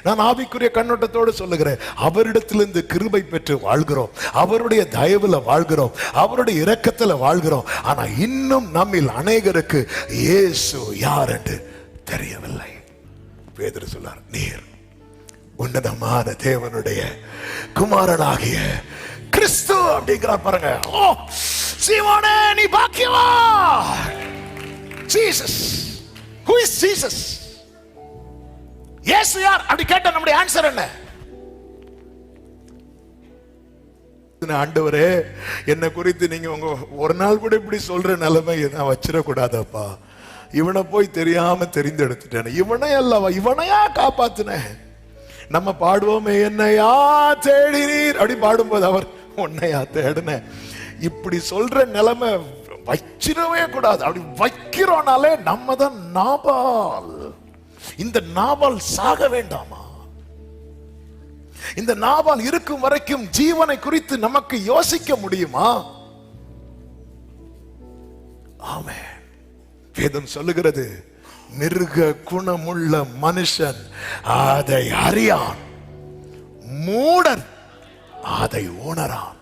நான் ஆவிக்குரிய கண்ணோட்டத்தோடு சொல்லுகிறேன், அவரிடத்திலிருந்து கிருபை பெற்று வாழ்கிறோம், அவருடைய தயவுல வாழ்கிறோம், அவருடைய இரக்கத்துல வாழ்கிறோம். ஆனா இன்னும் நம்மில் அநேகருக்கு இயேசு யார் என்று தெரியவில்லை. பேதுரு சொன்னார், நீர் உன்னதமான தேவனுடைய குமாரனாகிய கிறிஸ்து அப்படிங்கிறார். பாருங்க, ஓ சீமோனே நீ பாக்கியவான். Jesus, who is Jesus? இயேசு யார் அப்படி கேட்ட நம்முடைய ஆன்சர் என்ன? ஆண்டவரே, என்ன குறித்து நீங்க உங்க ஒரு நாள் கூட இப்படி சொல்ற நிலைமை நான் வச்சிடக்கூடாதப்பா. இவனை போய் தெரியாம தெரிந்தெடுத்துட்டேன், இவனை அல்லவா, இவனையா காப்பாத்தினேன். நம்ம பாடுவோமே, என்னையா தேடினீர் அப்படி பாடும்போது அவர் உன்னையா தேடின. இப்படி சொல்ற நிலைமை வச்சிடவே கூடாது. அப்படி வைக்கிறோம்னாலே நம்ம தான் நாபால். இந்த நாபால் சாக வேண்டாமா? இந்த நாபால் இருக்கும் வரைக்கும் ஜீவனை குறித்து நமக்கு யோசிக்க முடியுமா? ஆமென். வேதம் சொல்லுகிறது, மிருக குணமுள்ள மனுஷன் அதை அறியான், மூடன் அதை உணரான்.